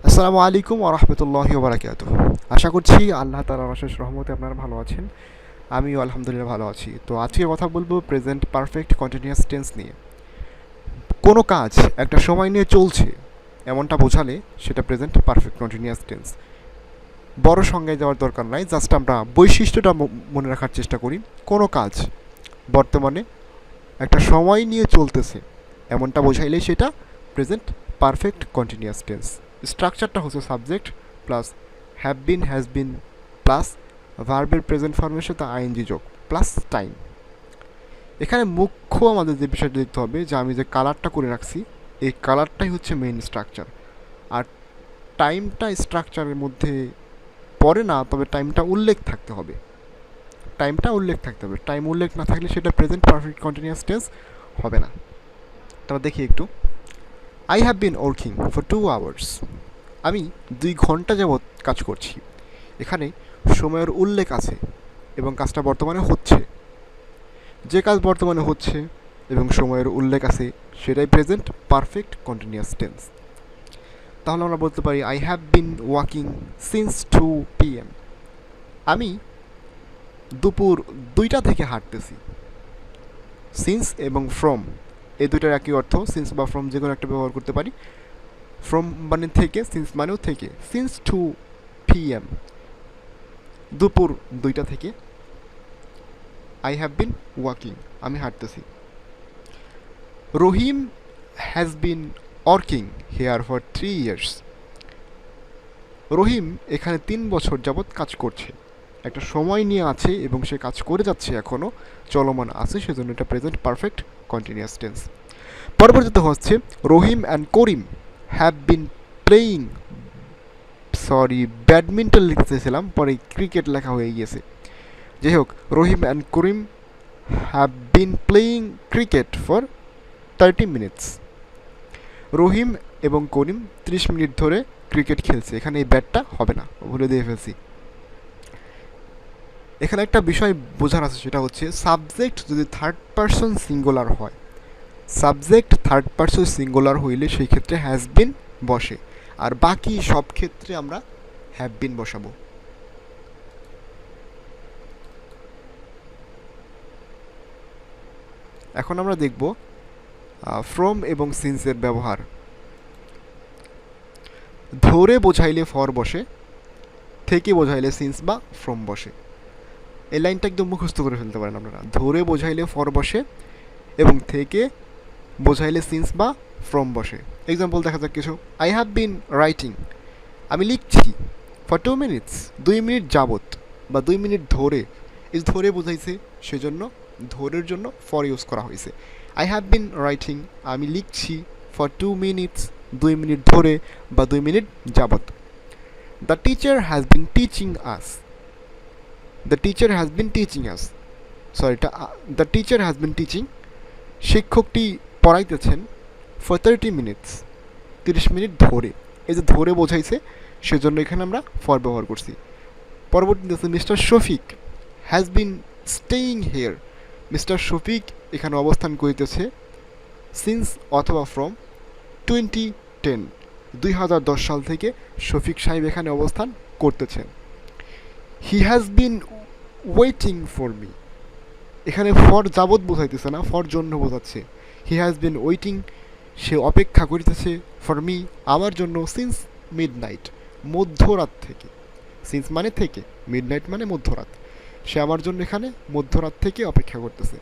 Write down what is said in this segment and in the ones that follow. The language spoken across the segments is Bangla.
আসসালামু আলাইকুম ওয়া রাহমাতুল্লাহি ওয়া বারাকাতুহু। আশা করছি আল্লাহ তাআলার অশেষ রহমতে আপনারা ভালো আছেন। আমিও আলহামদুলিল্লাহ ভালো আছি। তো আজকে কথা বলবো প্রেজেন্ট পারফেক্ট কন্টিনিউয়াস টেন্স নিয়ে। কোনো কাজ একটা সময় নিয়ে চলছে এমনটা বোঝালে সেটা প্রেজেন্ট পারফেক্ট কন্টিনিউয়াস টেন্স। বড় সংজ্ঞায় যাওয়ার দরকার নাই, জাস্ট আমরা বৈশিষ্ট্যটা মনে রাখার চেষ্টা করি। কোনো কাজ বর্তমানে একটা সময় নিয়ে চলতেছে এমনটা বোঝাইলেই সেটা প্রেজেন্ট পারফেক্ট কন্টিনিউয়াস টেন্স। স্ট্রাকচারটা হচ্ছে subject plus have been has been plus ভার্বের প্রেজেন্ট ফর্মের সাথে আইএনজি যোগ প্লাস টাইম। এখানে মুখ্য আমাদের যে বিষয়টা দেখতে হবে যে আমি যে কালারটা করে রাখছি এই কালারটাই হচ্ছে মেইন স্ট্রাকচার, আর টাইমটা স্ট্রাকচারের মধ্যে পড়ে না, তবে টাইমটা উল্লেখ থাকতে হবে। টাইম উল্লেখ না থাকলে সেটা প্রেজেন্ট পারফেক্ট কন্টিনিউয়াস টেন্স হবে না। তবে দেখি একটু, I have been working for 2 hours. আমি 2 ঘন্টা যাবৎ কাজ করছি। এখানে সময়ের উল্লেখ আছে এবং কাজটা বর্তমানে হচ্ছে। যে কাজ বর্তমানে হচ্ছে এবং সময়ের উল্লেখ আছে সেটাই প্রেজেন্ট পারফেক্ট কন্টিনিউয়াস টেন্স। তাহলে আমরা বলতে পারি I have been walking since 2 PM। আমি দুপুর 2টা থেকে হাঁটতেছি। সিন্স এবং ফ্রম এই দুইটার একই অর্থ, সিন্স বা ফ্রম যে কোনো একটা ব্যবহার করতে পারি। ফ্রম মানে থেকে, সিন্স মানেও থেকে। সিন্স 2 PM, দুপুর 2টা থেকে। আই হ্যাভ বিন ওয়াকিং, আমি হাঁটতেছি। Rahim has been working here for 3 years. Rahim এখানে 3 বছর যাবৎ কাজ করছে। একটা সময় নিয়ে আছে এবং সে কাজ করে যাচ্ছে, এখনও চলমান আছে, সেজন্য এটা প্রেজেন্ট পারফেক্ট কন্টিনিউয়াস টেন্স। পরবর্তীতে হচ্ছে Rahim and Karim have been playing, badminton লিখতে চেয়েছিলাম, পরে ক্রিকেট লেখা হয়ে গিয়েছে। যাই হোক, Rahim and Karim have been playing cricket for 30 minutes. Rahim এবং করিম 30 মিনিট ধরে ক্রিকেট খেলছে। এখানে এই ব্যাটটা হবে না, ভুলে দিয়ে ফেলছি। এখানে একটা বিষয় বোঝার আছে, সেটা হচ্ছে সাবজেক্ট যদি থার্ড পারসন সিঙ্গুলার হয়, সাবজেক্ট থার্ড পারসন সিঙ্গুলার হইলে সেই ক্ষেত্রে হ্যাজ বিন বসে, আর বাকি সব ক্ষেত্রে আমরা হ্যাভ বিন বসাবো। এখন আমরা দেখব ফ্রম এবং সিন্সের ব্যবহার। ধরে বোঝাইলে ফর বসে, থেকে বোঝাইলে সিন্স বা ফ্রম বসে। এই লাইনটা একদম মুখস্থ করে ফেলতে পারেন আপনারা। ধরে বোঝাইলে ফর বসে এবং থেকে বোঝাইলে সিন্স বা ফ্রম বসে। এক্সাম্পল দেখা যাক কিছু। আই হ্যাভ বিন রাইটিং, আমি লিখছি, ফর 2 মিনিটস, 2 মিনিট যাবত বা 2 মিনিট ধরে। এই ধরে বোঝাইছে, সেজন্য ধরের জন্য ফর ইউজ করা হয়েছে। আই হ্যাভ বিন রাইটিং, আমি লিখছি, ফর 2 মিনিটস, 2 মিনিট ধরে বা 2 মিনিট যাবত। The teacher has been teaching us, the teacher has been teaching us, the teacher has been teaching, শিক্ষকটি পড়াইতেছেন, ফর 30 মিনিটস, 30 মিনিট ধরে। এই যে ধরে বোঝাইছে, সেজন্য এখানে আমরা ফর ব্যবহার করছি। পরবর্তীতে আছে mister Shafiq has been staying here. Mister Shafiq এখানে অবস্থান করিতেছে সিন্স অথবা ফ্রম 2010, 2010 সাল থেকে শফিক সাহেব এখানে অবস্থান করতেছেন। He has been waiting for me, এখানে ফর যাবত বোঝাইতেছে না, ফর জন্য বোঝাচ্ছে। হি হ্যাজ বিন ওয়েটিং, সে অপেক্ষা করিতেছে, ফর মি আমার জন্য, সিন্স মিডনাইট, মধ্যরাত থেকে। সিন্স মানে থেকে, মিডনাইট মানে মধ্যরাত। সে আমার জন্য এখানে মধ্যরাত থেকে অপেক্ষা করতেছে।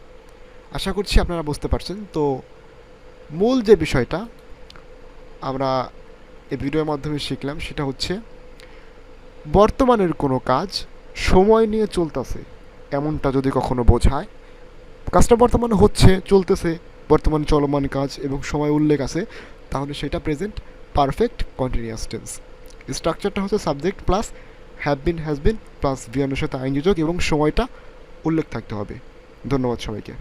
আশা করছি আপনারা বুঝতে পারছেন। তো মূল যে বিষয়টা আমরা এই ভিডিওর মাধ্যমে শিখলাম সেটা হচ্ছে বর্তমানের কোনো কাজ সময় নিয়ে চলতেছে এমনটা যদি কখনো বোঝায়, কাজটা বর্তমানে হচ্ছে, চলতেছে, বর্তমান চলমান কাজ এবং সময় উল্লেখ আছে, তাহলে সেটা প্রেজেন্ট পারফেক্ট কন্টিনিউয়াস টেন্স। স্ট্রাকচারটা হচ্ছে subject plus have been has been plus ভিয়ানের সাথে আইনযোজক এবং সময়টা উল্লেখ থাকতে হবে। ধন্যবাদ সবাইকে।